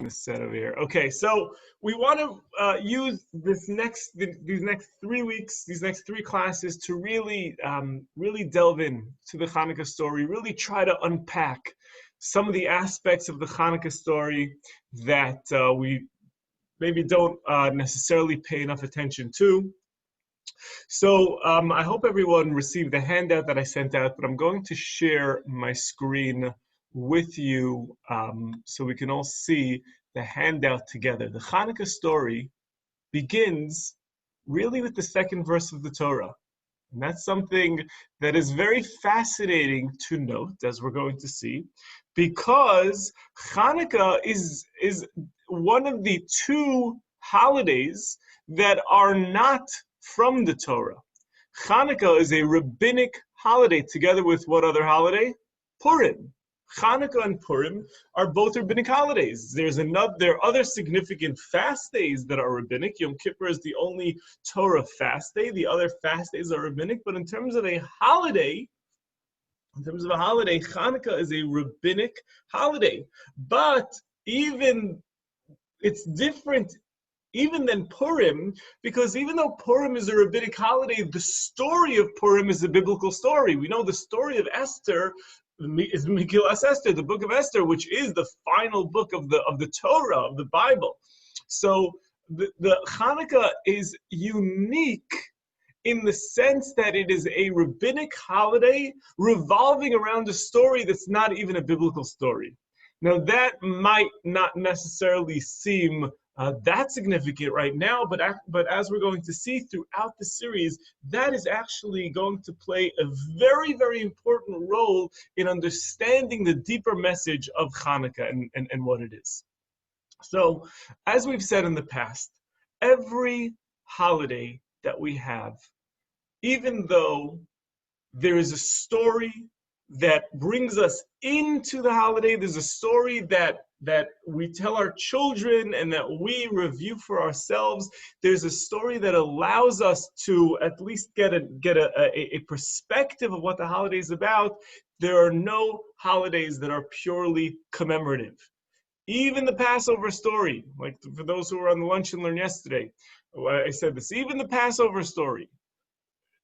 this set over here. Okay, so we want to use these next 3 weeks, these next 3 classes to really, really delve in to the Chanukah story, really try to unpack some of the aspects of the Chanukah story that we maybe don't necessarily pay enough attention to. So I hope everyone received the handout that I sent out, but I'm going to share my screen with you so we can all see the handout together. The Chanukah story begins really with the 2nd verse of the Torah. And that's something that is very fascinating to note, as we're going to see, because Chanukah is one of the 2 holidays that are not from the Torah. Chanukah is a rabbinic holiday, together with what other holiday? Purim. Chanukah and Purim are both rabbinic holidays. There are other significant fast days that are rabbinic. Yom Kippur is the only Torah fast day. The other fast days are rabbinic. But in terms of a holiday, Chanukah is a rabbinic holiday. But it's different even than Purim, because even though Purim is a rabbinic holiday, the story of Purim is a biblical story. We know the story of Esther is Megillas Esther, the book of Esther, which is the final book of the Torah, of the Bible. So the Chanukah is unique in the sense that it is a rabbinic holiday revolving around a story that's not even a biblical story. Now that might not necessarily seem that significant right now, but as we're going to see throughout the series, that is actually going to play a very, very important role in understanding the deeper message of Chanukah and what it is. So, as we've said in the past, every holiday that we have, even though there is a story that brings us into the holiday, there's a story that we tell our children and that we review for ourselves. There's a story that allows us to at least get a perspective of what the holiday is about. There are no holidays that are purely commemorative. Even the Passover story, like for those who were on the Lunch and Learn yesterday, I said this, even the Passover story,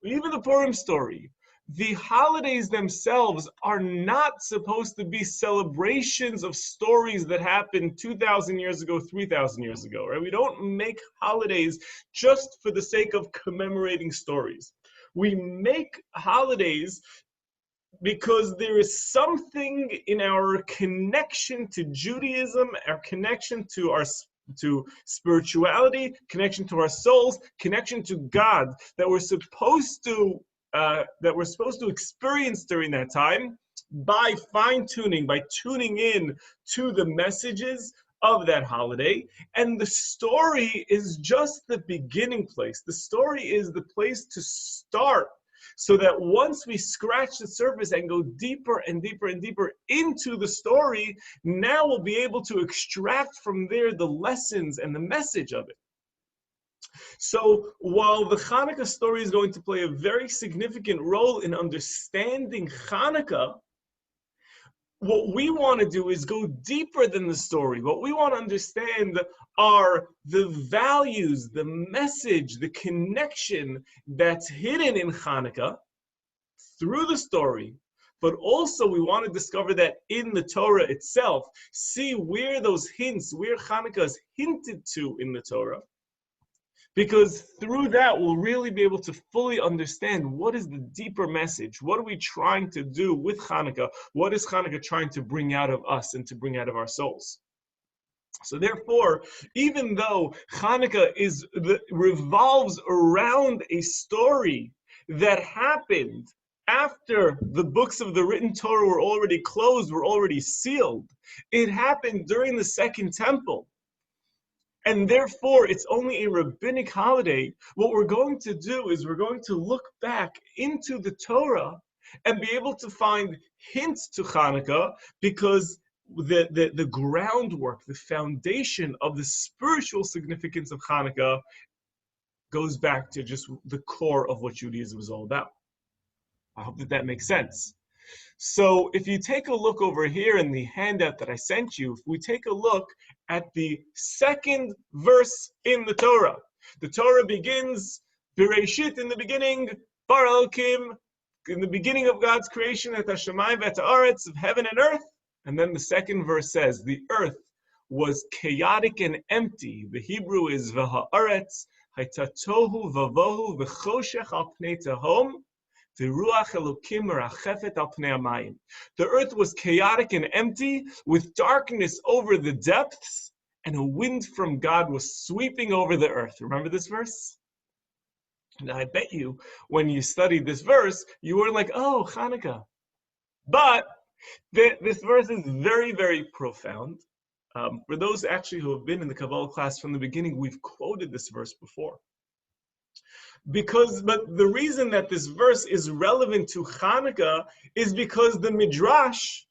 even the Purim story, the holidays themselves are not supposed to be celebrations of stories that happened 2,000 years ago, 3,000 years ago, right? We don't make holidays just for the sake of commemorating stories. We make holidays because there is something in our connection to Judaism, our connection to spirituality, connection to our souls, connection to God that we're supposed to experience during that time by fine-tuning, by tuning in to the messages of that holiday. And the story is just the beginning place. The story is the place to start, so that once we scratch the surface and go deeper and deeper and deeper into the story, now we'll be able to extract from there the lessons and the message of it. So while the Chanukah story is going to play a very significant role in understanding Chanukah, what we want to do is go deeper than the story. What we want to understand are the values, the message, the connection that's hidden in Chanukah through the story. But also we want to discover that in the Torah itself, see where those hints, where Chanukah is hinted to in the Torah. Because through that, we'll really be able to fully understand what is the deeper message. What are we trying to do with Chanukah? What is Chanukah trying to bring out of us and to bring out of our souls? So therefore, even though Chanukah revolves around a story that happened after the books of the written Torah were already closed, were already sealed, it happened during the Second Temple. And therefore, it's only a rabbinic holiday. What we're going to do is we're going to look back into the Torah and be able to find hints to Chanukah, because the groundwork, the foundation of the spiritual significance of Chanukah goes back to just the core of what Judaism is all about. I hope that makes sense. So if you take a look over here in the handout that I sent you, if we take a look at the second verse in the Torah begins, Bereshit, in the beginning, Bar Elokim, in the beginning of God's creation, et hashamayim v'et haaretz, of heaven and earth. And then the second verse says, the earth was chaotic and empty. The Hebrew is v'haaretz, hayta tohu vavohu v'choshech al pnei tehom, v'ruach elokim merachefet al pnei hamayim. The earth was chaotic and empty, with darkness over the depths, and a wind from God was sweeping over the earth. Remember this verse? And I bet you, when you studied this verse, you were like, oh, Chanukah. But this verse is very, very profound. For those actually who have been in the Kabbalah class from the beginning, we've quoted this verse before. But the reason that this verse is relevant to Chanukah is because the Midrash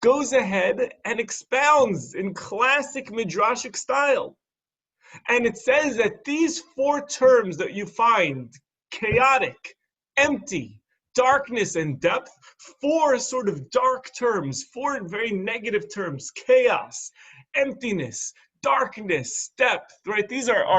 goes ahead and expounds in classic Midrashic style. And it says that these four terms that you find, chaotic, empty, darkness, and depth, four sort of dark terms, four very negative terms, chaos, emptiness, darkness, depth, right? These are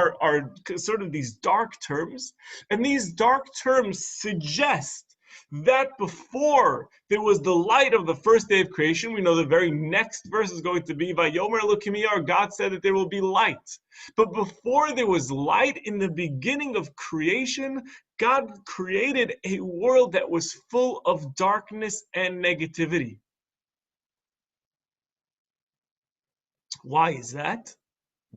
sort of these dark terms. And these dark terms suggest that before there was the light of the first day of creation, we know the very next verse is going to be, Vayomer Elokim Yar, God said that there will be light. But before there was light, in the beginning of creation, God created a world that was full of darkness and negativity. Why is that?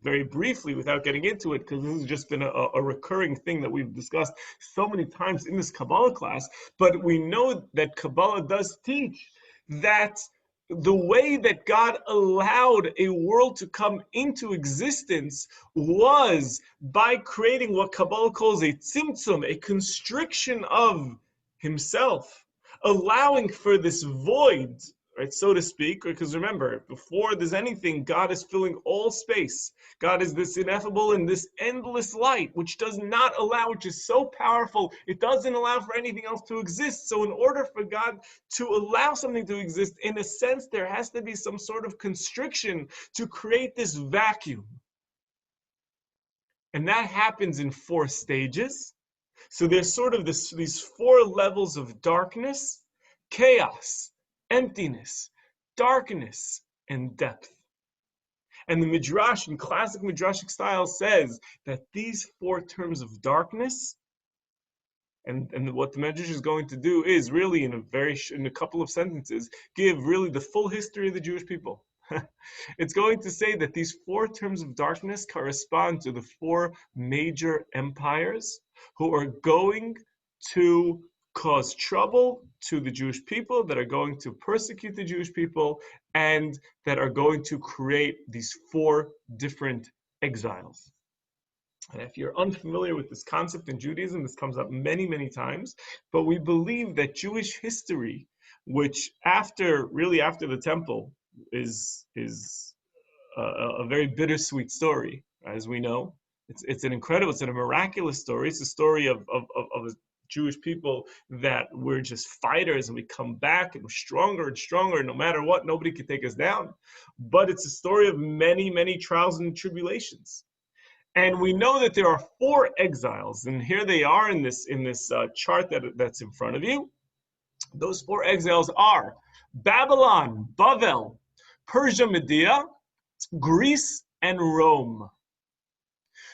Very briefly, without getting into it, because this has just been a recurring thing that we've discussed so many times in this Kabbalah class, but we know that Kabbalah does teach that the way that God allowed a world to come into existence was by creating what Kabbalah calls a tzimtzum, a constriction of himself, allowing for this void, right, so to speak, because remember, before there's anything, God is filling all space. God is this ineffable and this endless light, which does not allow, which is so powerful, it doesn't allow for anything else to exist. So in order for God to allow something to exist, in a sense, there has to be some sort of constriction to create this vacuum. And that happens in four stages. So there's sort of these four levels of darkness, chaos, emptiness, darkness, and depth. And the Midrash, in classic Midrashic style, says that these four terms of darkness, and what the Midrash is going to do is really, in a couple of sentences, give really the full history of the Jewish people. It's going to say that these four terms of darkness correspond to the four major empires who are going to cause trouble to the Jewish people, that are going to persecute the Jewish people, and that are going to create these four different exiles. And if you're unfamiliar with this concept in Judaism, this comes up many, many times, but we believe that Jewish history, which after the temple, is a very bittersweet story, as we know. It's a miraculous story. It's a story of a Jewish people that we're just fighters and we come back and we're stronger and stronger. No matter what, nobody can take us down. But it's a story of many, many trials and tribulations. And we know that there are four exiles, and here they are in this chart that's in front of you. Those four exiles are Babylon, Bavel, Persia, Media, Greece, and Rome.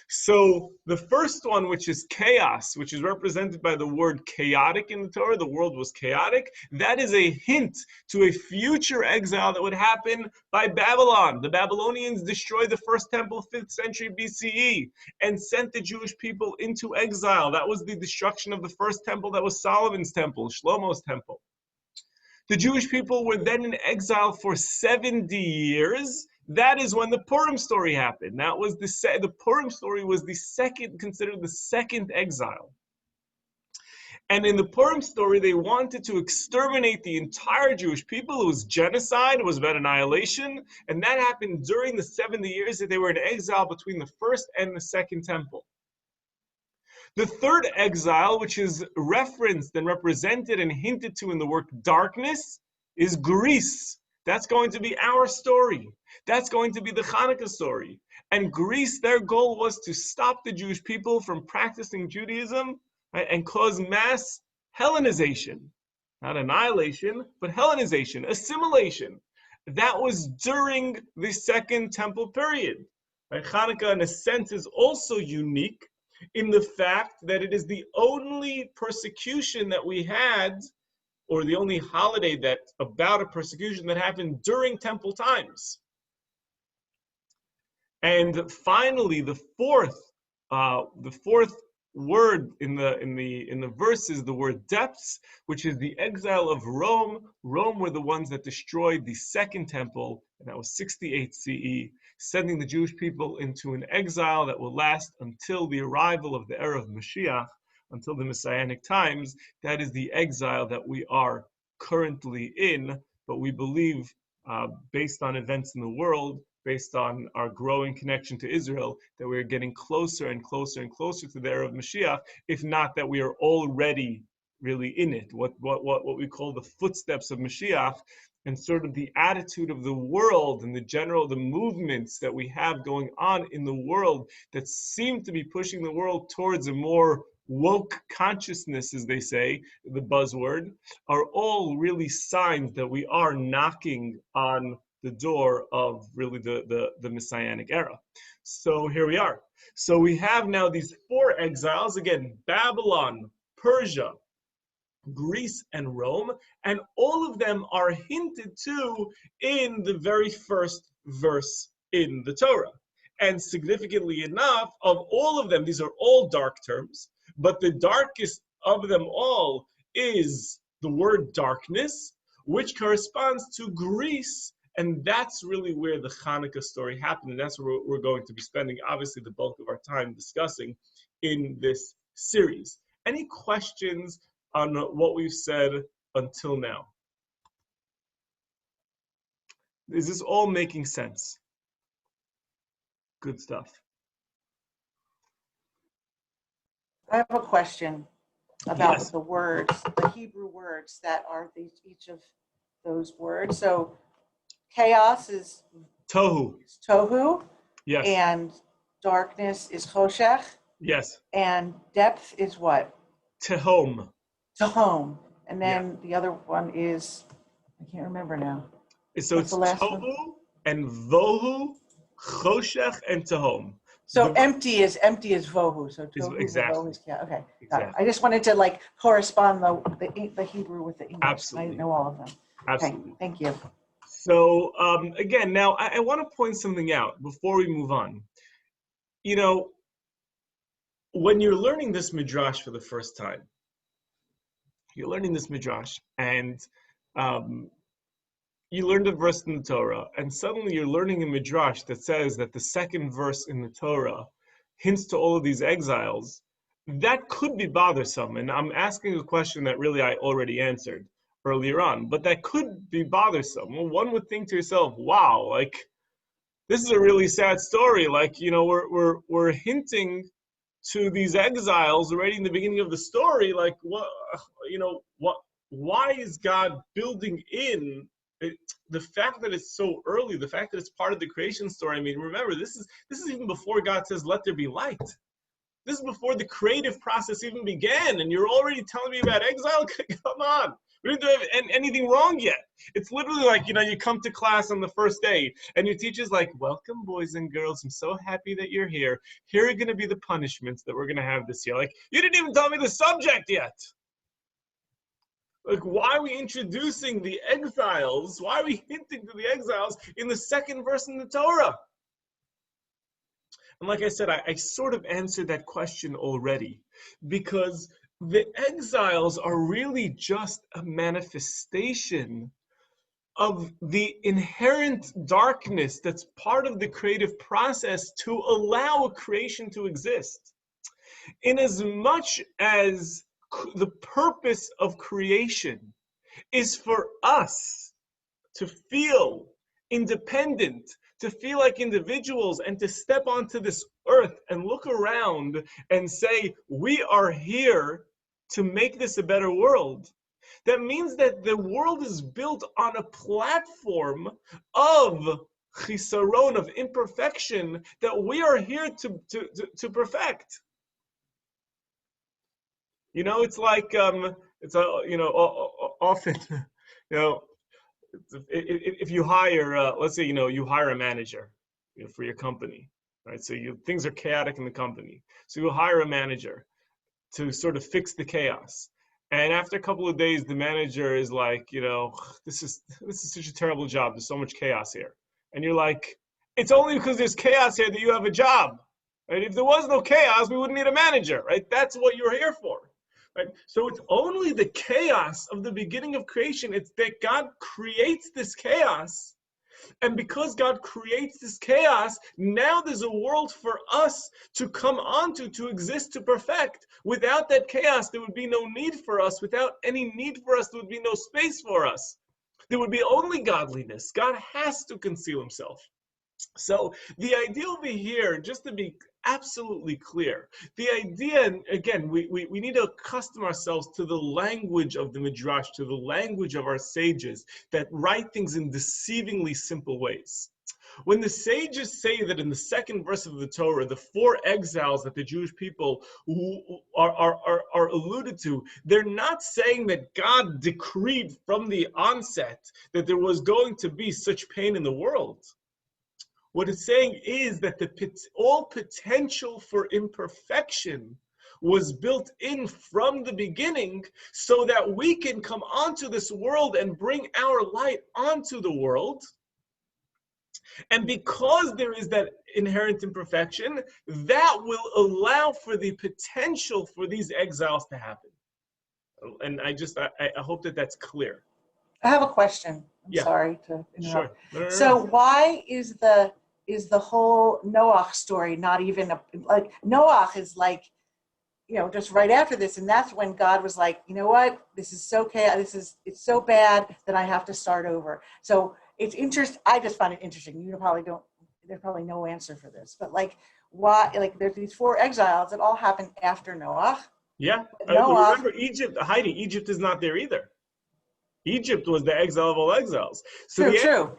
So the first one, which is chaos, which is represented by the word chaotic in the Torah, the world was chaotic, that is a hint to a future exile that would happen by Babylon. The Babylonians destroyed the first temple 5th century BCE and sent the Jewish people into exile. That was the destruction of the first temple. That was Solomon's temple, Shlomo's temple. The Jewish people were then in exile for 70 years. That is when the Purim story happened. That was the Purim story was considered the second exile. And in the Purim story, they wanted to exterminate the entire Jewish people. It was genocide. It was about annihilation. And that happened during the 70 years that they were in exile between the first and the second temple. The third exile, which is referenced and represented and hinted to in the word darkness, is Greece. That's going to be our story. That's going to be the Chanukah story. And Greece, their goal was to stop the Jewish people from practicing Judaism, right, and cause mass Hellenization. Not annihilation, but Hellenization, assimilation. That was during the Second Temple period. Right? Chanukah, in a sense, is also unique in the fact that it is the only persecution that we had, or the only holiday that about a persecution that happened during temple times. And finally, the fourth word in the verse is the word depths, which is the exile of Rome. Rome were the ones that destroyed the second temple, and that was 68 CE, sending the Jewish people into an exile that will last until the arrival of the era of Mashiach, until the Messianic times. That is the exile that we are currently in, but we believe, based on events in the world, based on our growing connection to Israel, that we're getting closer and closer and closer to the era of Mashiach, if not that we are already really in it, what we call the footsteps of Mashiach, and sort of the attitude of the world and the movements that we have going on in the world that seem to be pushing the world towards a more woke consciousness, as they say, the buzzword, are all really signs that we are knocking on the door of really the Messianic era. So here we are. So we have now these four exiles, again, Babylon, Persia, Greece, and Rome, and all of them are hinted to in the very first verse in the Torah. And significantly enough, of all of them, these are all dark terms, but the darkest of them all is the word darkness, which corresponds to Greece. And that's really where the Chanukah story happened. And that's where we're going to be spending, obviously, the bulk of our time discussing in this series. Any questions on what we've said until now? Is this all making sense? Good stuff. I have a question about Yes. the words, the Hebrew words that are each of those words. So chaos is Tohu. tohu, Yes. and darkness is choshech, Yes. and depth is what? Tehom. Tahom. And then the other one is, I can't remember now. So What's it's the last Tohu one? and Vohu, Choshech and Tehom. So empty is vohu. So tohu and Exactly. vohu is chaos. Okay, got it. Exactly. I just wanted to like correspond the Hebrew with the English. Absolutely. I didn't know all of them. Absolutely. Okay, thank you. So again, now I want to point something out before we move on. You know, when you're learning this midrash for the first time, you're learning this midrash, and you learned a verse in the Torah, and suddenly you're learning a midrash that says that the second verse in the Torah hints to all of these exiles. That could be bothersome, and I'm asking a question that really I already answered earlier on, but that could be bothersome. Well, one would think to yourself, wow, like, this is a really sad story. Like, you know, we're hinting to these exiles already in the beginning of the story. Like, what, you know, what? Why is God building in it, the fact that it's so early? The fact that it's part of the creation story. I mean, remember, this is even before God says, "Let there be light." This is before the creative process even began, and you're already telling me about exile? Come on. We didn't do anything wrong yet. It's literally like, you know, you come to class on the first day, and your teacher's like, welcome, boys and girls. I'm so happy that you're here. Here are going to be the punishments that we're going to have this year. Like, you didn't even tell me the subject yet. Like, why are we introducing the exiles? Why are we hinting to the exiles in the second verse in the Torah? And like I said, I sort of answered that question already, because the exiles are really just a manifestation of the inherent darkness that's part of the creative process to allow a creation to exist. In as much as the purpose of creation is for us to feel independent, to feel like individuals and to step onto this earth and look around and say, we are here to make this a better world. That means that the world is built on a platform of chisaron, of imperfection, that we are here to perfect. You know, it's like, often, you know, if you hire, let's say, you hire a manager, for your company, right? So things are chaotic in the company. So you hire a manager to sort of fix the chaos. And after a couple of days, the manager is like, this is such a terrible job. There's so much chaos here. And you're like, it's only because there's chaos here that you have a job, right? If there was no chaos, we wouldn't need a manager, right? That's what you're here for, right? So it's only the chaos of the beginning of creation. It's that God creates this chaos. And because God creates this chaos, now there's a world for us to come onto, to exist, to perfect. Without that chaos, there would be no need for us. Without any need for us, there would be no space for us. There would be only godliness. God has to conceal himself. So the idea over here, just to be absolutely clear, the idea, and again, we need to accustom ourselves to the language of the Midrash, to the language of our sages that write things in deceivingly simple ways. When the sages say that in the second verse of the Torah, the 4 exiles that the Jewish people are alluded to, they're not saying that God decreed from the onset that there was going to be such pain in the world. What it's saying is that all potential for imperfection was built in from the beginning so that we can come onto this world and bring our light onto the world. And because there is that inherent imperfection, that will allow for the potential for these exiles to happen. And I hope that that's clear. I have a question. I'm sorry to interrupt. Sure. So why is the whole Noach story not even like Noach is like, just right after this, and that's when God was like, you know what, this is so chaotic, it's so bad that I have to start over. So it's interesting. I just find it interesting. You probably don't. There's probably no answer for this, but like, why? Like, there's these 4 exiles that all happened after Noach. Yeah. Remember Egypt, Heidi. Egypt is not there either. Egypt was the exile of all exiles. So true.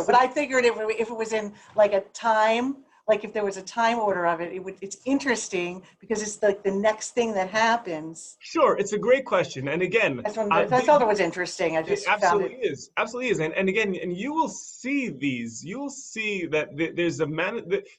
But I figured if it was in like a time, like if there was a time order of it, it's interesting because it's like the next thing that happens. Sure, it's a great question. And again, I thought it was interesting. I just found it absolutely is. And again, and you will see that there's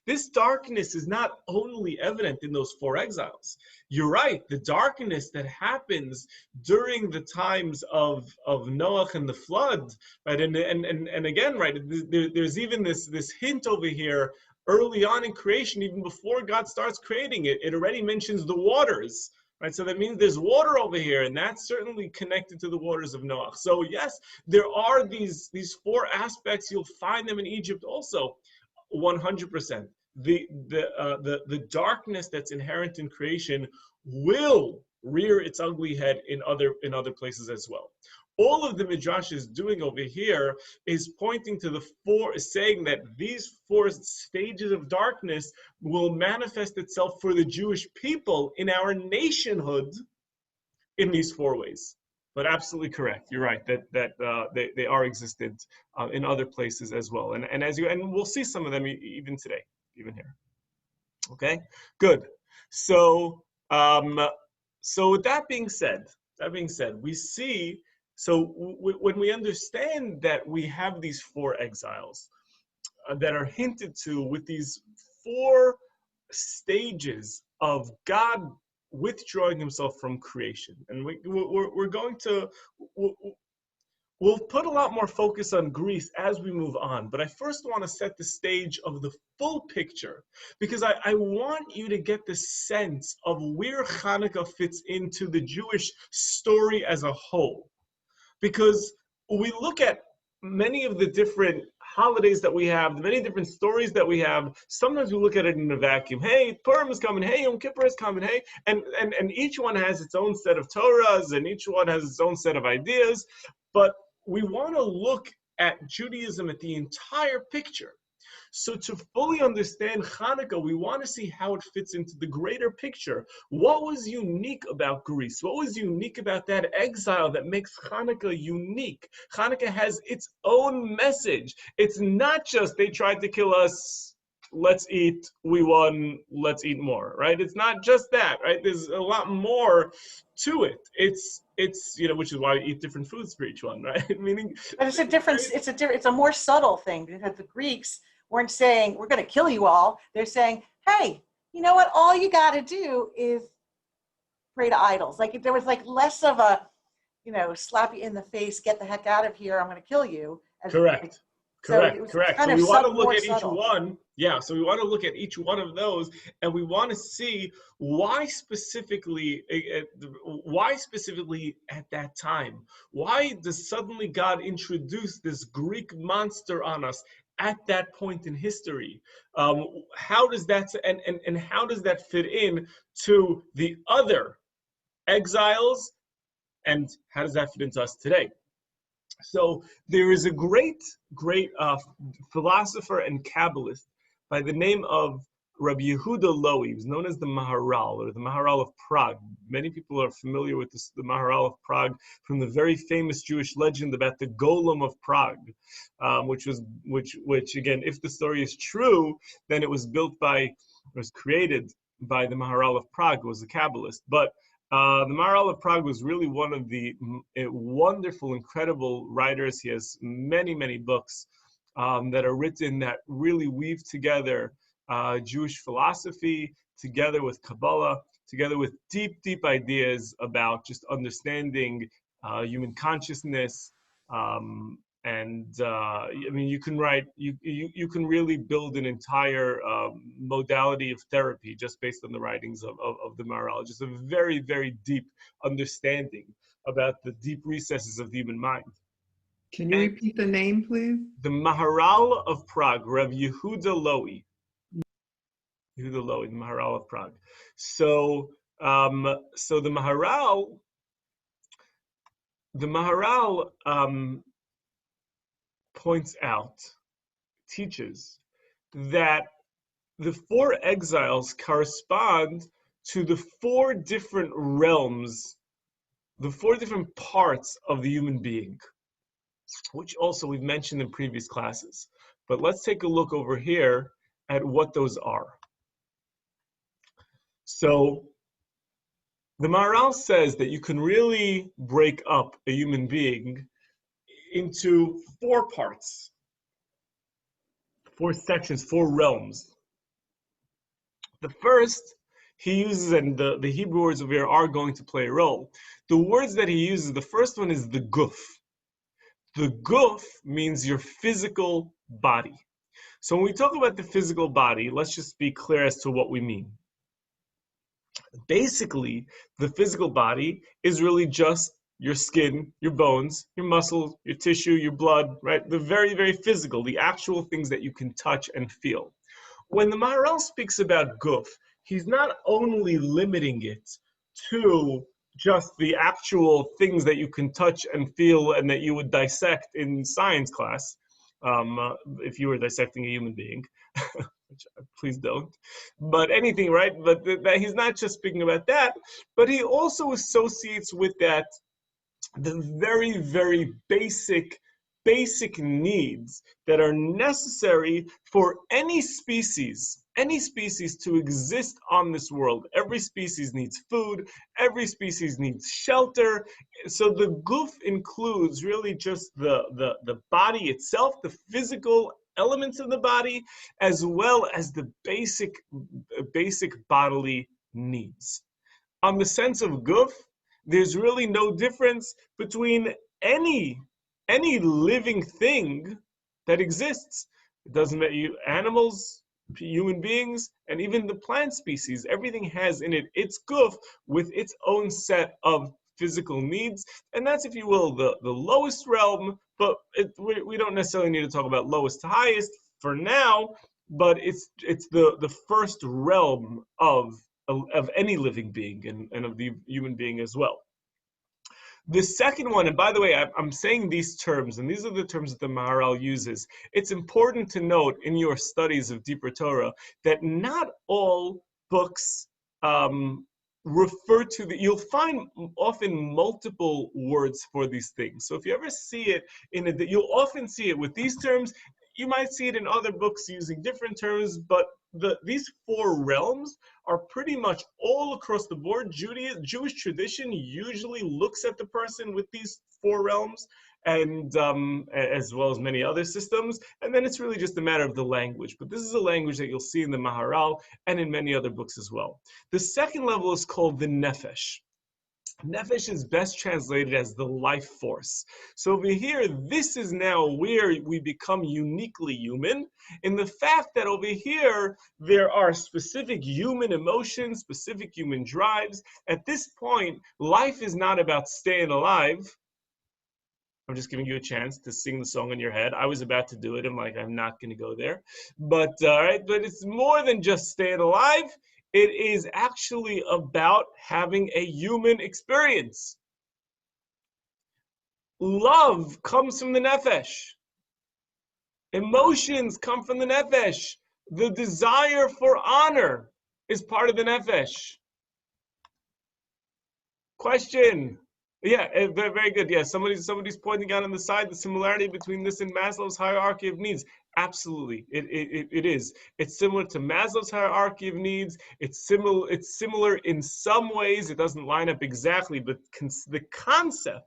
this darkness is not only evident in those 4 exiles. You're right. The darkness that happens during the times of Noach and the flood, right? And again, right, there's even this hint over here early on in creation, even before God starts creating it. It already mentions the waters, right? So that means there's water over here, and that's certainly connected to the waters of Noach. So yes, there are these 4 aspects. You'll find them in Egypt also, 100%. The darkness that's inherent in creation will rear its ugly head in other places as well. All of the Midrash is doing over here is pointing to saying that these 4 stages of darkness will manifest itself for the Jewish people in our nationhood in these 4 ways. But absolutely correct. You're right that they are existent in other places as well. And we'll see some of them even today, even here. Okay, good. So with that being said, we see. So when we understand that we have these 4 exiles that are hinted to with these 4 stages of God withdrawing himself from creation, and we're going to we'll put a lot more focus on Greece as we move on, but I first want to set the stage of the full picture because I want you to get the sense of where Chanukah fits into the Jewish story as a whole. Because we look at many of the different holidays that we have, the many different stories that we have, sometimes we look at it in a vacuum. Hey, Purim is coming. Hey, Yom Kippur is coming. Hey, and each one has its own set of Torahs, and each one has its own set of ideas. But we want to look at Judaism at the entire picture. So to fully understand Chanukah, we want to see how it fits into the greater picture. What was unique about Greece? What was unique about that exile that makes Chanukah unique? Chanukah has its own message. It's not just they tried to kill us, let's eat, we won, let's eat more, right? It's not just that, right? There's a lot more to it. It's which is why we eat different foods for each one, right? Meaning, but it's a difference. It's a more subtle thing, because the Greeks weren't saying we're going to kill you all. They're saying, hey, you know what? All you got to do is pray to idols. Like there was like less of a, slap you in the face, get the heck out of here, I'm going to kill you. Correct. Correct. Kind so of we want to look at subtle. each one. Yeah. So we want to look at each one of those, and we want to see why specifically at that time. Why does suddenly God introduce this Greek monster on us at that point in history? How does that and how does that fit in to the other exiles, and how does that fit into us today? So there is a great philosopher and Kabbalist by the name of Rabbi Yehuda Loewy. He was known as the Maharal, or the Maharal of Prague. Many people are familiar with the Maharal of Prague from the very famous Jewish legend about the Golem of Prague, which again, if the story is true, then it was created by the Maharal of Prague, who was a Kabbalist. But the Maharal of Prague was really one of the wonderful, incredible writers. He has many, many books that are written that really weave together Jewish philosophy together with Kabbalah, together with deep, deep ideas about just understanding human consciousness. You can write, you can really build an entire modality of therapy just based on the writings of the Maharal. Just a very, very deep understanding about the deep recesses of the human mind. Can you repeat the name, please? The Maharal of Prague, Rabbi Yehuda Loewy. Yehuda Loewy, the Maharal of Prague. So the Maharal points out, teaches that the four exiles correspond to the four different realms, the four different parts of the human being, which also we've mentioned in previous classes. But let's take a look over here at what those are. So the Maharal says that you can really break up a human being into four parts, four sections, four realms. The first he uses, and the Hebrew words over here are going to play a role. The words that he uses, the first one is the guf. The guf means your physical body. So when we talk about the physical body, let's just be clear as to what we mean. Basically, the physical body is really just your skin, your bones, your muscles, your tissue, your blood, right? The very, very physical, the actual things that you can touch and feel. When the Maharal speaks about guf, he's not only limiting it to just the actual things that you can touch and feel and that you would dissect in science class, if you were dissecting a human being, which please don't, but anything, right? But that he's not just speaking about that, but he also associates with that the very, very basic needs that are necessary for any species to exist on this world. Every species needs food, every species needs shelter. So the guf includes really just the body itself, the physical elements of the body, as well as the basic bodily needs. On the sense of guf, there's really no difference between any living thing that exists. It doesn't matter, animals, human beings, and even the plant species. Everything has in it its guf with its own set of physical needs, and that's, if you will, the lowest realm. But we don't necessarily need to talk about lowest to highest for now. But it's the first realm of any living being and of the human being as well. The second one, and by the way, I'm saying these terms, and these are the terms that the Maharal uses. It's important to note in your studies of deeper Torah that not all books refer to you'll find often multiple words for these things. So if you ever see it you'll often see it with these terms. You might see it in other books using different terms, but these four realms are pretty much all across the board. Jewish tradition usually looks at the person with these four realms, and as well as many other systems, and then it's really just a matter of the language. But this is a language that you'll see in the Maharal and in many other books as well. The second level is called the Nefesh. Nefesh is best translated as the life force. So over here, this is now where we become uniquely human, in the fact that over here, there are specific human emotions, specific human drives. At this point, life is not about staying alive. I'm just giving you a chance to sing the song in your head. I was about to do it. I'm not going to go there. But it's more than just staying alive. It is actually about having a human experience. Love comes from the nefesh. Emotions come from the nefesh. The desire for honor is part of the nefesh. Question. Yeah, very good. Yeah, somebody's pointing out on the side the similarity between this and Maslow's hierarchy of needs. Absolutely, it is. It's similar to Maslow's hierarchy of needs. It's similar in some ways. It doesn't line up exactly, but the concept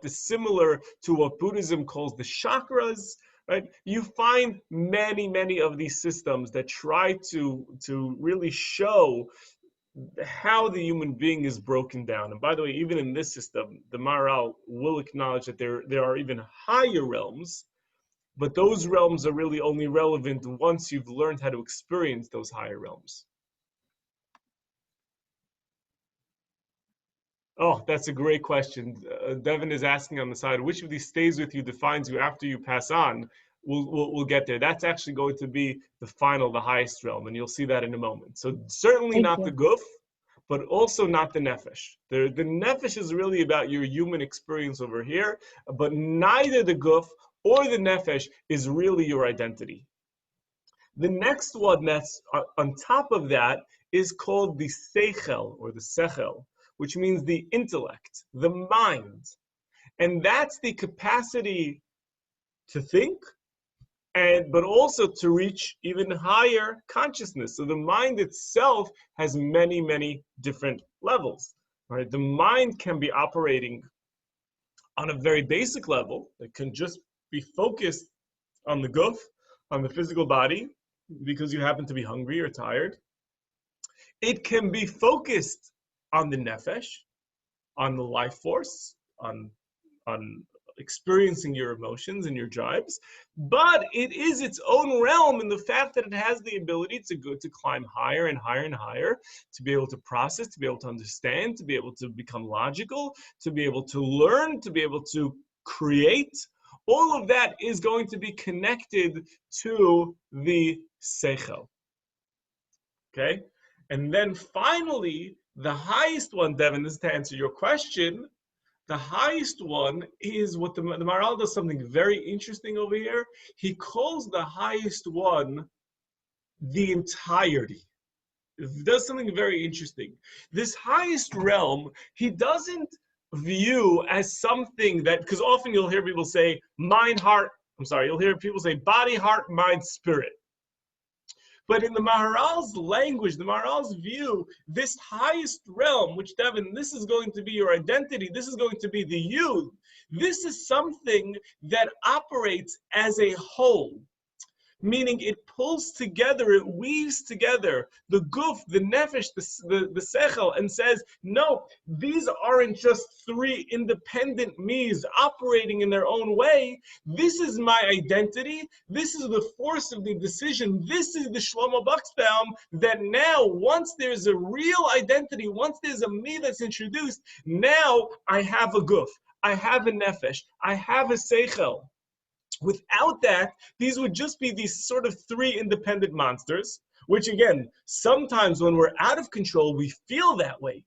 is similar to what Buddhism calls the chakras. Right? You find many of these systems that try to really show how the human being is broken down. And by the way, even in this system, the Maharal will acknowledge that there are even higher realms, but those realms are really only relevant once you've learned how to experience those higher realms. Oh, that's a great question. Devin is asking on the side, which of these stays with you, defines you after you pass on? We'll get there. That's actually going to be the highest realm, and you'll see that in a moment. So certainly not the guf, but also not the nefesh. The nefesh is really about your human experience over here, but neither the guf or the nefesh is really your identity. The next one that's on top of that is called the seichel, or the sechel, which means the intellect, the mind. And that's the capacity to think, but also to reach even higher consciousness. So the mind itself has many different levels. Right? The mind can be operating on a very basic level. It can just be focused on the guf, on the physical body, because you happen to be hungry or tired. It can be focused on the nefesh, on the life force, on experiencing your emotions and your drives, but it is its own realm in the fact that it has the ability to climb higher and higher and higher, to be able to process, to be able to understand, to be able to become logical, to be able to learn, to be able to create. All of that is going to be connected to the seichel. Okay? And then finally, the highest one, Devin, this is to answer your question. The highest one is what the Maharal does something very interesting over here. He calls the highest one the entirety. He does something very interesting. This highest realm, he doesn't view as something that, because often you'll hear people say you'll hear people say body, heart, mind, spirit. But in the Maharal's language, the Maharal's view, this highest realm, which, Devin, this is going to be your identity, this is going to be the you, this is something that operates as a whole. Meaning it pulls together, it weaves together the guf, the nefesh, the sechel, and says, no, these aren't just three independent me's operating in their own way. This is my identity. This is the force of the decision. This is the Shlomo Buxbaum that now, once there's a real identity, once there's a me that's introduced, now I have a guf, I have a nefesh, I have a seichel. Without that, these would just be these sort of three independent monsters, which again, sometimes when we're out of control, we feel that way,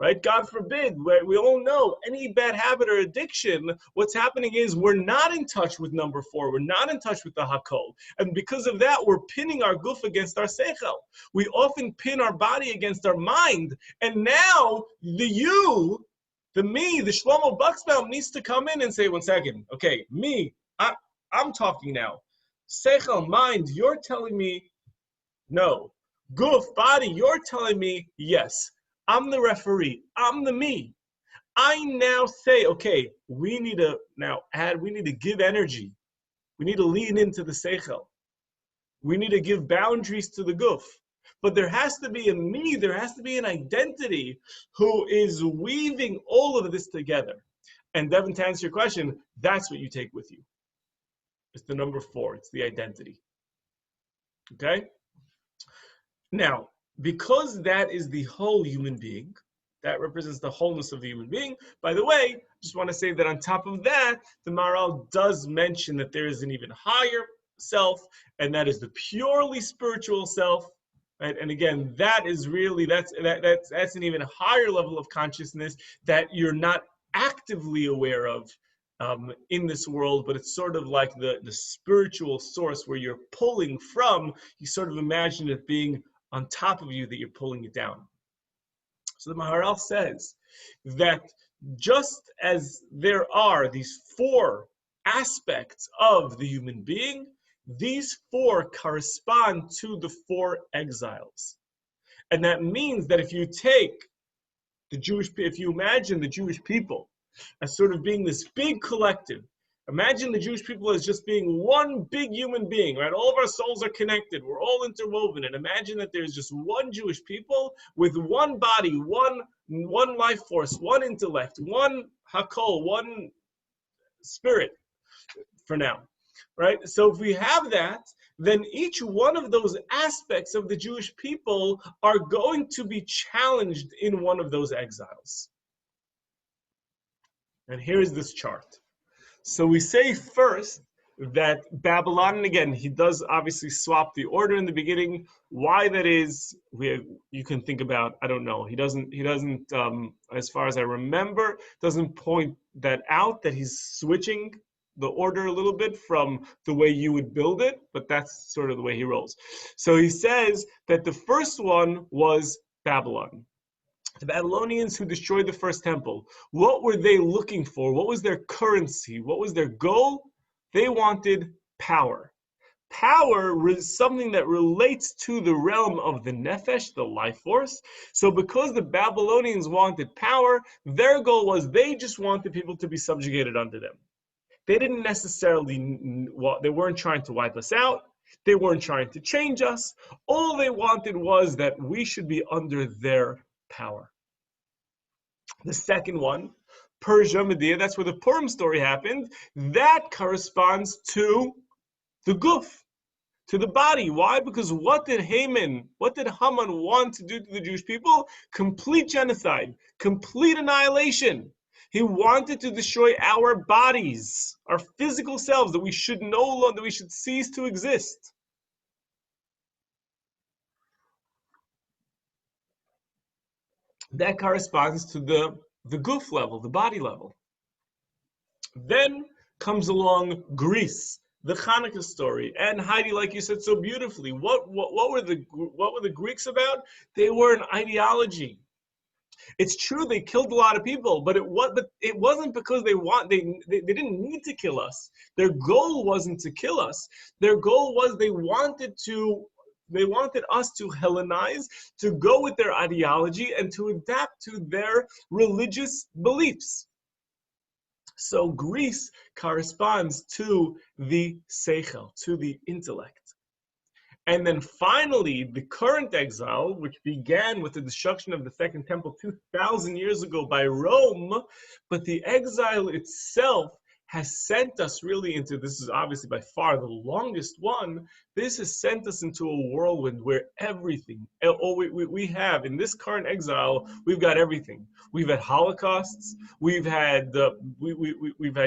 right? God forbid, we all know any bad habit or addiction, what's happening is we're not in touch with number 4. We're not in touch with the Hakol. And because of that, we're pinning our guf against our seichel. We often pin our body against our mind. And now the you, the me, the Shlomo Buxbaum needs to come in and say, one second, okay, me, I'm talking now. Seichel, mind, you're telling me no. Guf, body, you're telling me yes. I'm the referee. I'm the me. I now say, okay, we need to give energy. We need to lean into the seichel. We need to give boundaries to the guf. But there has to be a me, there has to be an identity who is weaving all of this together. And Devin, to answer your question, that's what you take with you. It's the number 4. It's the identity. Okay? Now, because that is the whole human being, that represents the wholeness of the human being. By the way, just want to say that on top of that, the Maharal does mention that there is an even higher self, and that is the purely spiritual self. Right? And again, that is really, that's an even higher level of consciousness that you're not actively aware of in this world, but it's sort of like the spiritual source where you're pulling from. You sort of imagine it being on top of you, that you're pulling it down. So the Maharal says that just as there are these 4 aspects of the human being, these 4 correspond to the 4 exiles. And that means that if you imagine the Jewish people as sort of being this big collective, imagine the Jewish people as just being one big human being, right? All of our souls are connected. We're all interwoven. And imagine that there's just one Jewish people with one body, one life force, one intellect, one hakol, one spirit for now, right? So if we have that, then each one of those aspects of the Jewish people are going to be challenged in one of those exiles. And here's this chart. So we say first that Babylon, and again, he does obviously swap the order in the beginning. Why that is, you can think about, I don't know. He doesn't, as far as I remember, doesn't point that out, that he's switching the order a little bit from the way you would build it, but that's sort of the way he rolls. So he says that the first one was Babylon. The Babylonians who destroyed the first temple, what were they looking for? What was their currency? What was their goal? They wanted power. Power is something that relates to the realm of the nefesh, the life force. So because the Babylonians wanted power, their goal was they just wanted people to be subjugated under them. They didn't necessarily, they weren't trying to wipe us out. They weren't trying to change us. All they wanted was that we should be under their power. The second one, Persia, Media, that's where the Purim story happened. That corresponds to the guf, to the body. Why? Because what did Haman want to do to the Jewish people? Complete genocide, complete annihilation. He wanted to destroy our bodies, our physical selves, that we should that we should cease to exist. That corresponds to the guf level, the body level. Then comes along Greece, the Chanukah story, and Heidi, like you said so beautifully, what were the Greeks about? They were an ideology. It's true they killed a lot of people, but it wasn't because they didn't need to kill us. Their goal wasn't to kill us. Their goal was they wanted us to Hellenize, to go with their ideology and to adapt to their religious beliefs. So Greece corresponds to the seichel, to the intellect. And then finally, the current exile, which began with the destruction of the Second Temple 2,000 years ago by Rome, but the exile itself has sent us really into, this is obviously by far the longest one, this has sent us into a whirlwind where everything, we have, in this current exile, we've got everything. We've had holocausts, we've had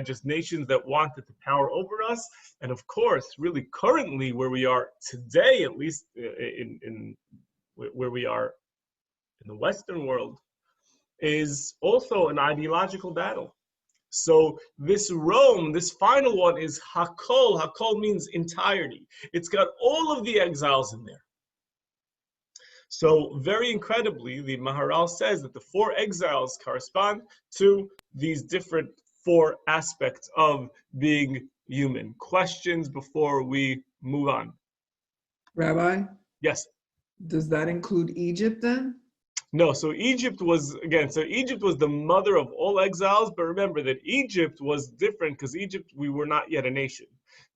just nations that wanted the power over us, and of course, really currently where we are today, at least where we are in the Western world, is also an ideological battle. So this Rome, this final one, is Hakol. Hakol means entirety. It's got all of the exiles in there. So very incredibly, the Maharal says that the 4 exiles correspond to these different 4 aspects of being human. Questions before we move on? Rabbi? Yes. Does that include Egypt then? No, so Egypt was the mother of all exiles, but remember that Egypt was different because Egypt, we were not yet a nation.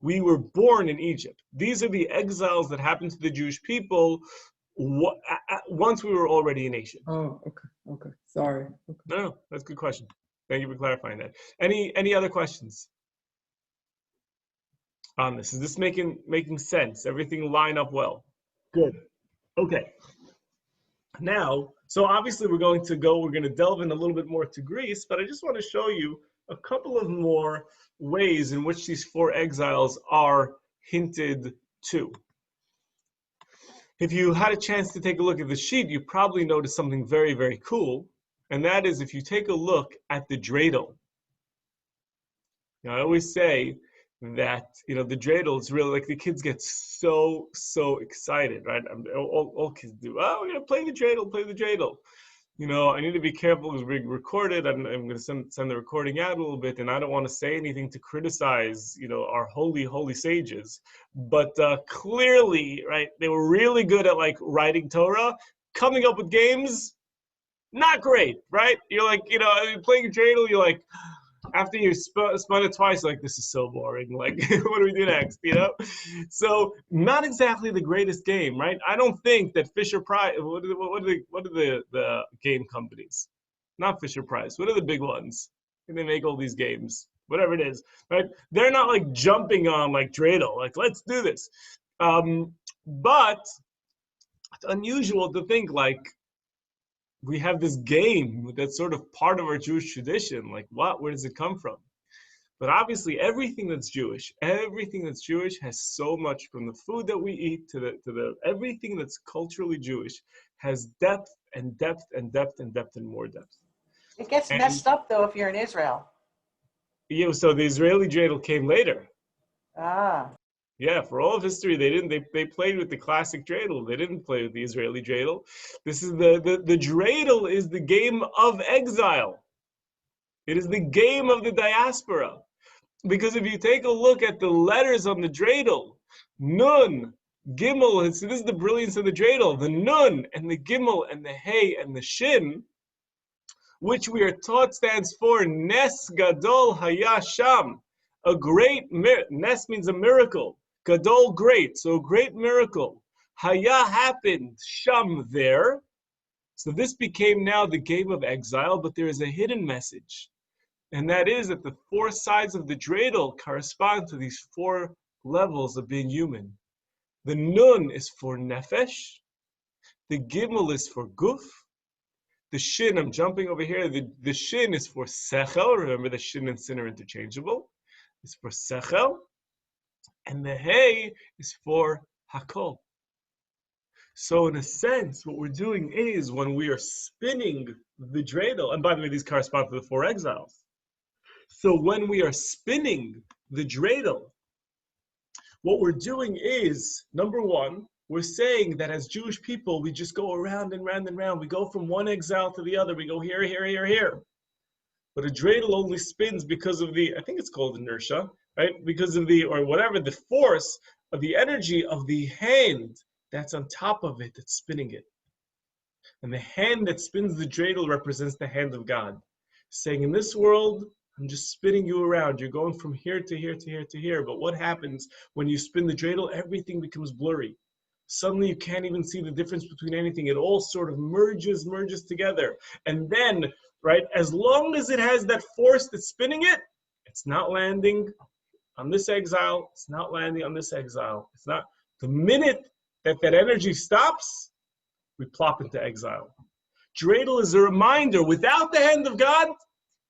We were born in Egypt. These are the exiles that happened to the Jewish people once we were already a nation. Oh, okay. Sorry. Okay. No, that's a good question. Thank you for clarifying that. Any other questions on this? Is this making sense? Everything line up well? Good. Okay. Now, so obviously we're going to delve in a little bit more to Greece, but I just want to show you a couple of more ways in which these 4 exiles are hinted to. If you had a chance to take a look at the sheet, you probably noticed something very, very cool, and that is if you take a look at the dreidel. Now, I always say that, the dreidel is really like the kids get so excited, right? All kids do. Oh, we're going to play the dreidel. I need to be careful because we're being recorded. I'm going to send the recording out a little bit, and I don't want to say anything to criticize, our holy sages. But clearly, right, they were really good at like writing Torah, coming up with games, not great, right? You're like, playing dreidel, you're like, after you spun it twice, like, this is so boring. Like, what do we do next? So not exactly the greatest game, right? I don't think that Fisher Price. What are the game companies? Not Fisher Price. What are the big ones? And they make all these games, whatever it is, right? They're not like jumping on like dreidel, like let's do this. But it's unusual to think like, we have this game that's sort of part of our Jewish tradition. Like, where does it come from? But obviously, everything that's Jewish has so much, from the food that we eat to the everything that's culturally Jewish has depth and depth and depth and depth and more depth. It gets messed up though if you're in Israel. Yeah, so the Israeli dreidel came later. Ah. Yeah, for all of history, they played with the classic dreidel. They didn't play with the Israeli dreidel. This is the dreidel is the game of exile. It is the game of the diaspora. Because if you take a look at the letters on the dreidel, Nun, Gimel, so this is the brilliance of the dreidel, the Nun and the Gimel and the Hey and the Shin, which we are taught stands for Nes Gadol Haya Sham. A great, Nes means a miracle. Gadol, great, so a great miracle. Haya happened, Sham, there. So this became now the game of exile, but there is a hidden message. And that is that the 4 sides of the dreidel correspond to these 4 levels of being human. The Nun is for Nefesh. The Gimel is for Guf. The Shin, I'm jumping over here, the Shin is for Sechel. Remember, the Shin and Sin are interchangeable. It's for Sechel. And the Hey is for Hakol. So in a sense, what we're doing is when we are spinning the dreidel, and by the way, these correspond to the 4 exiles. So when we are spinning the dreidel, what we're doing is, number one, we're saying that as Jewish people, we just go around and round and round. We go from one exile to the other. We go here, here, here, here. But a dreidel only spins because of the, I think it's called inertia, right? Because of the, or whatever, the force of the energy of the hand that's on top of it, that's spinning it. And the hand that spins the dreidel represents the hand of God, saying, in this world, I'm just spinning you around. You're going from here to here to here to here. But what happens when you spin the dreidel? Everything becomes blurry. Suddenly you can't even see the difference between anything. It all sort of merges together. And then, right, as long as it has that force that's spinning it, it's not landing on this exile. It's not landing on this exile. It's not. The minute that energy stops, we plop into exile. Dreidel is a reminder, without the hand of God,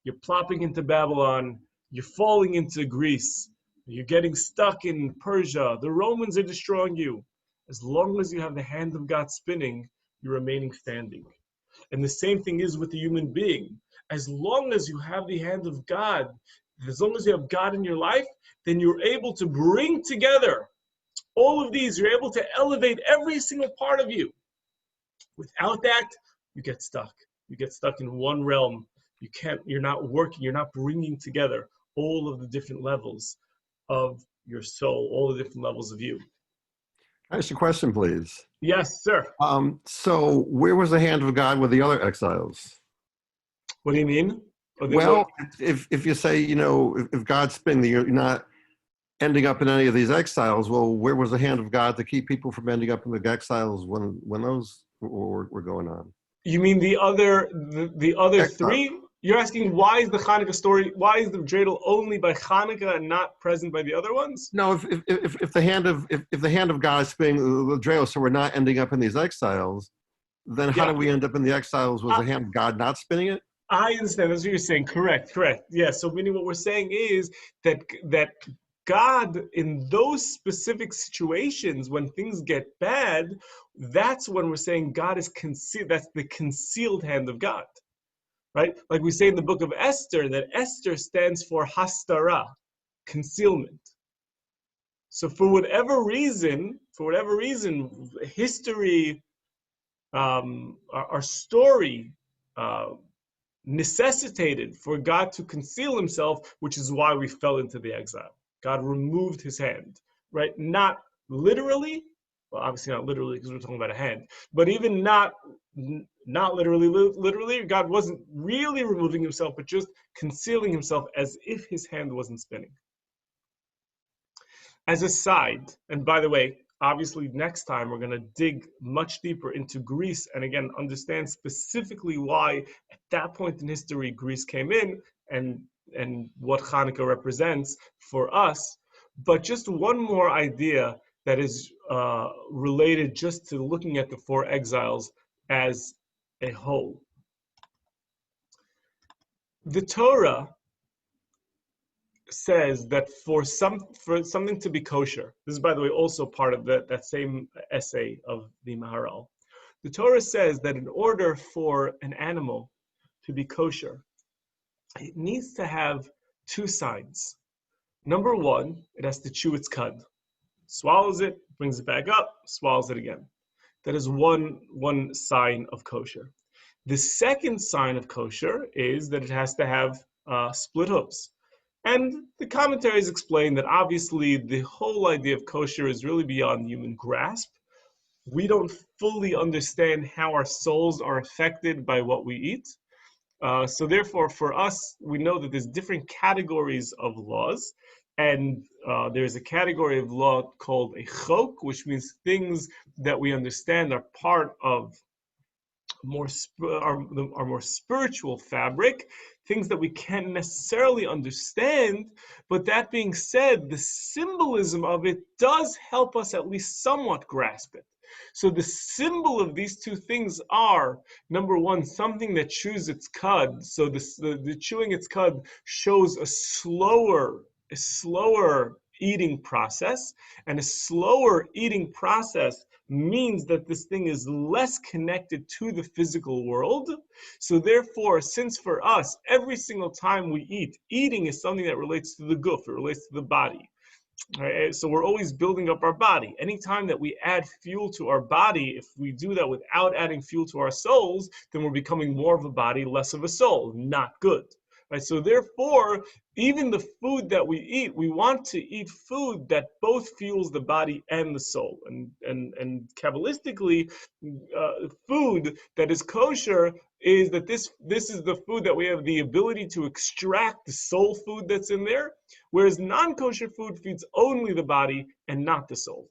you're plopping into Babylon, you're falling into Greece, you're getting stuck in Persia, the Romans are destroying you. As long as you have the hand of God spinning, you're remaining standing. And the same thing is with the human being. As long as you have the hand of God, as long as you have God in your life, then you're able to bring together all of these. You're able to elevate every single part of you. Without that, you get stuck. You get stuck in one realm. You're not working, you're not bringing together all of the different levels of your soul, all the different levels of you. Can I ask a question, please? Yes, sir. So where was the hand of God with the other exiles? What do you mean? Well, if you say, if God's spinning, you're not ending up in any of these exiles, well, where was the hand of God to keep people from ending up in the exiles when those were going on? You mean the other three? You're asking why is the Chanukah story, why is the dreidel only by Chanukah and not present by the other ones? No, if the hand of God is spinning the dreidel, so we're not ending up in these exiles, then how do we end up in the exiles? Was the hand of God not spinning it? I understand. That's what you're saying. Correct. Yeah. So meaning what we're saying is that God, in those specific situations when things get bad, that's when we're saying God is concealed. That's the concealed hand of God, right? Like we say in the book of Esther, that Esther stands for hastara, concealment. So for whatever reason, history, our story, necessitated for God to conceal himself, which is why we fell into the exile. God removed his hand, right? Not literally, well, obviously not literally because we're talking about a hand, but even not literally, God wasn't really removing himself, but just concealing himself as if his hand wasn't spinning. As a side, and by the way, obviously next time we're going to dig much deeper into Greece and again understand specifically why at that point in history Greece came in and what Chanukah represents for us. But just one more idea that is related just to looking at the four exiles as a whole. The Torah says that for something to be kosher, this is by the way also part of that same essay of the Maharal. The Torah says that in order for an animal to be kosher, it needs to have two signs. Number one, it has to chew its cud. Swallows it, brings it back up, swallows it again. That is one sign of kosher. The second sign of kosher is that it has to have split hooves. And the commentaries explain that obviously the whole idea of kosher is really beyond human grasp. We don't fully understand how our souls are affected by what we eat. So therefore, for us, we know that there's different categories of laws. And there's a category of law called a chok, which means things that we understand are part of our more spiritual fabric, things that we can't necessarily understand, but that being said, the symbolism of it does help us at least somewhat grasp it. So the symbol of these two things are, number one, something that chews its cud. So the chewing its cud shows a slower eating process, and a slower eating process means that this thing is less connected to the physical world. So therefore, since for us, every single time we eat, eating is something that relates to the guf, it relates to the body. Right? So we're always building up our body. Anytime that we add fuel to our body, if we do that without adding fuel to our souls, then we're becoming more of a body, less of a soul. Not good. Right? So therefore, even the food that we eat, we want to eat food that both fuels the body and the soul. And Kabbalistically, food that is kosher is that this is the food that we have the ability to extract the soul food that's in there, whereas non-kosher food feeds only the body and not the soul.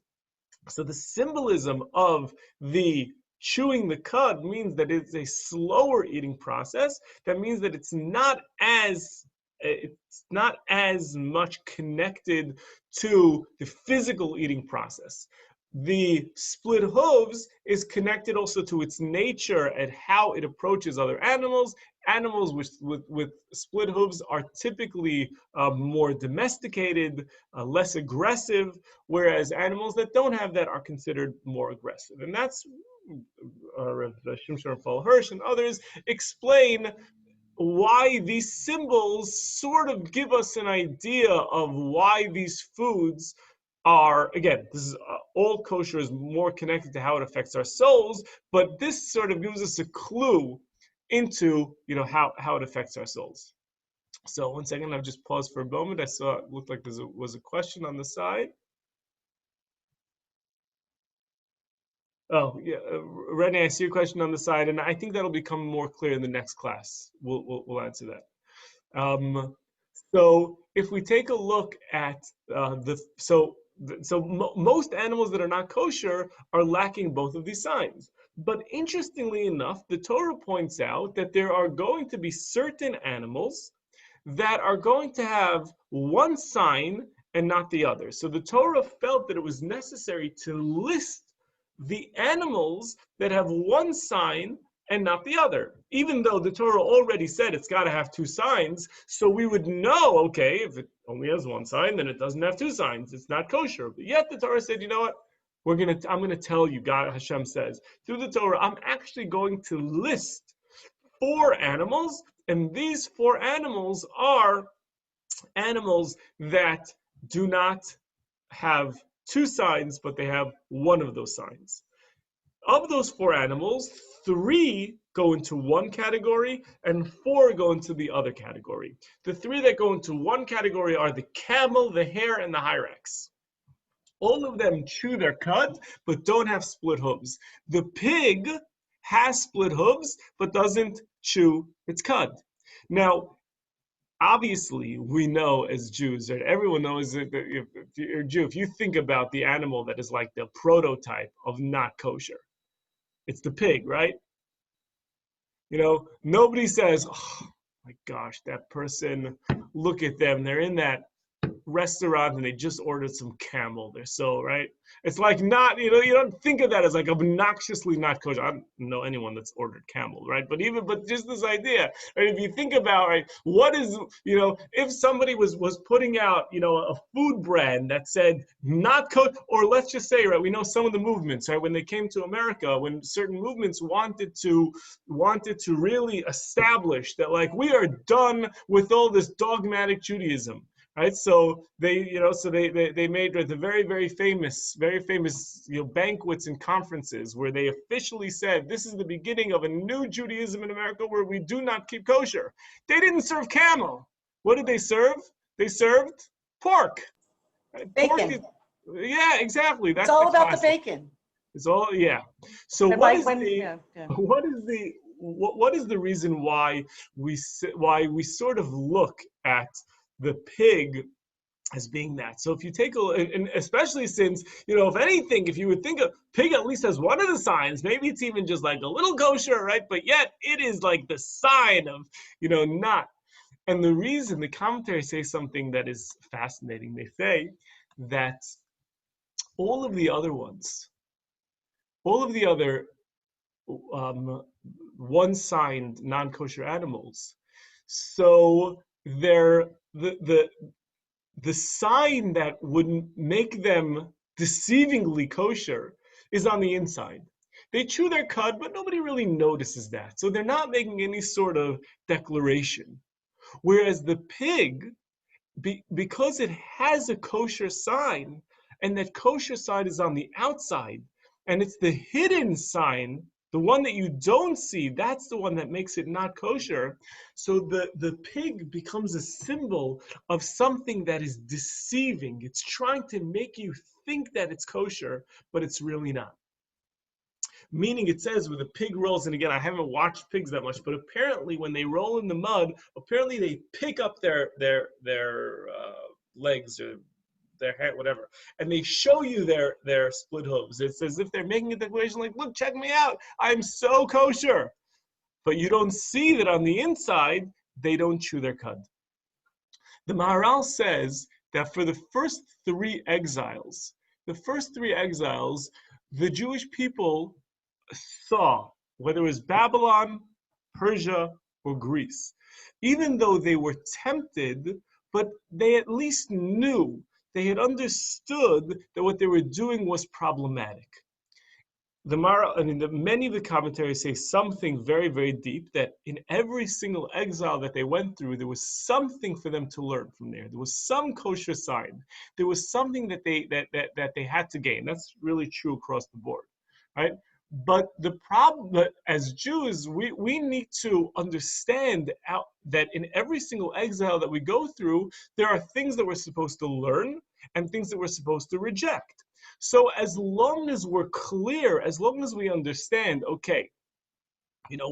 So the symbolism of the chewing the cud means that it's a slower eating process. That means that it's not as much connected to the physical eating process. The split hooves is connected also to its nature and how it approaches other animals. Animals with split hooves are typically more domesticated, less aggressive, whereas animals that don't have that are considered more aggressive. And that's Rabbi Shimshon Paul Hirsch and others explain why these symbols sort of give us an idea of why these foods are, again, this is all kosher is more connected to how it affects our souls, but this sort of gives us a clue into, how it affects our souls. So 1 second, I've just paused for a moment. I saw it looked like there was a question on the side. Oh, yeah, Renee, I see your question on the side, and I think that'll become more clear in the next class. We'll answer that. So if we take a look at most animals that are not kosher are lacking both of these signs. But interestingly enough, the Torah points out that there are going to be certain animals that are going to have one sign and not the other. So the Torah felt that it was necessary to list the animals that have one sign and not the other, even though the Torah already said it's got to have two signs. So we would know, okay, if it only has one sign, then it doesn't have two signs. It's not kosher. But yet the Torah said, you know what? I'm going to tell you, God, Hashem says, through the Torah, I'm actually going to list 4 animals, and these 4 animals are animals that do not have two signs, but they have one of those signs. Of those 4 animals, 3 go into one category and 4 go into the other category. The 3 that go into one category are the camel, the hare, and the hyrax. All of them chew their cud, but don't have split hooves. The pig has split hooves, but doesn't chew its cud. Now, obviously, we know as Jews, that everyone knows that if you're a Jew, if you think about the animal that is like the prototype of not kosher, it's the pig, right? Nobody says, oh my gosh, that person, look at them, they're in that restaurant and they just ordered some camel. They're so, right? It's like not, you don't think of that as like obnoxiously not kosher. I don't know anyone that's ordered camel, right? But just this idea, right? If you think about, right, what is, if somebody was putting out, a food brand that said not kosher, or let's just say, right, we know some of the movements, right, when they came to America, when certain movements wanted to really establish that, like, we are done with all this dogmatic Judaism. Right, so they made the very, very famous banquets and conferences where they officially said this is the beginning of a new Judaism in America where we do not keep kosher. They didn't serve camel. What did they serve? They served pork. Right? Bacon. Yeah, exactly. That's it's all about classic. the bacon. It's all, yeah. So what is the reason why we sort of look at the pig as being that? So if you take a look, and especially since, if anything, if you would think a pig at least has one of the signs, maybe it's even just like a little kosher, right? But yet it is like the sign of, not. And the reason, the commentaries say something that is fascinating. They say that all of the other one-signed non-kosher animals, so they're the sign that would make them deceivingly kosher is on the inside. They chew their cud, but nobody really notices that. So they're not making any sort of declaration. Whereas the pig, because it has a kosher sign, and that kosher sign is on the outside, and it's the hidden sign, the one that you don't see, that's the one that makes it not kosher. So the pig becomes a symbol of something that is deceiving. It's trying to make you think that it's kosher, but it's really not. Meaning, it says when the pig rolls, and again, I haven't watched pigs that much, but apparently when they roll in the mud, apparently they pick up their legs or their hair, whatever, and they show you their split hooves. It's as if they're making a declaration like, look, check me out, I'm so kosher. But you don't see that on the inside, they don't chew their cud. The Maharal says that for the first 3 exiles, the Jewish people saw, whether it was Babylon, Persia, or Greece, even though they were tempted, but they at least knew, they had understood that what they were doing was problematic. many of the commentaries say something very, very deep, that in every single exile that they went through, there was something for them to learn from there. There was some kosher side. There was something that they had to gain. That's really true across the board, right? But the problem, that as Jews, we need to understand that in every single exile that we go through, there are things that we're supposed to learn and things that we're supposed to reject. So as long as we're clear, as long as we understand, okay,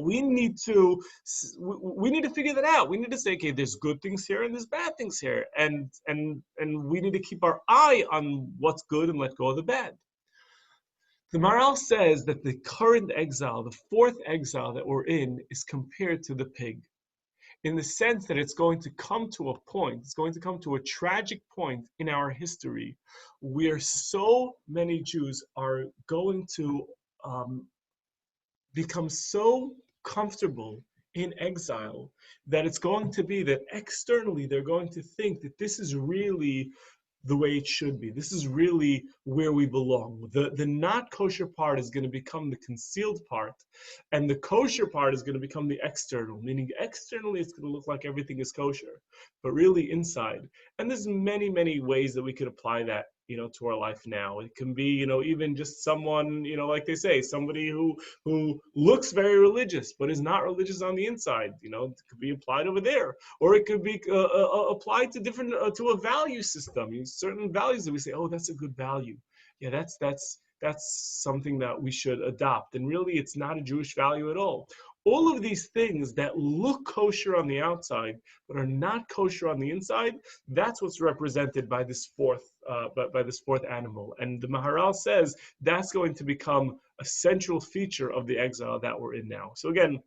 we need to figure that out. We need to say, okay, there's good things here and there's bad things here, and we need to keep our eye on what's good and let go of the bad. The Maharal says that the current exile, the fourth exile that we're in, is compared to the pig, in the sense that it's going to come to a point, it's going to come to a tragic point in our history where so many Jews are going to become so comfortable in exile that it's going to be that externally they're going to think that this is really the way it should be. This is really where we belong. The not kosher part is going to become the concealed part, and the kosher part is going to become the external, meaning externally it's going to look like everything is kosher, but really inside. And there's many, many ways that we could apply that, to our life now. It can be, even just someone, like they say, somebody who looks very religious, but is not religious on the inside. It could be applied over there, or it could be applied to different, to a value system. Certain values that we say, oh, that's a good value. Yeah, that's something that we should adopt. And really, it's not a Jewish value at all. All of these things that look kosher on the outside, but are not kosher on the inside, that's what's represented by this fourth animal. And the Maharal says that's going to become a central feature of the exile that we're in now. So again,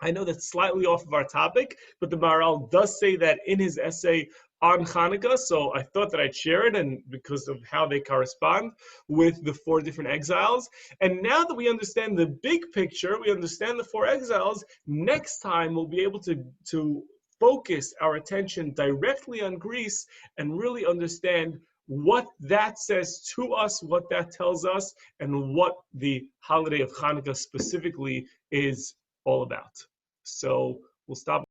I know that's slightly off of our topic, but the Maharal does say that in his essay on Chanukah, so I thought that I'd share it, and because of how they correspond with the four different exiles. And now that we understand the big picture, we understand the four exiles, next time we'll be able to focus our attention directly on Greece and really understand what that says to us, what that tells us, and what the holiday of Chanukah specifically is all about. So we'll stop.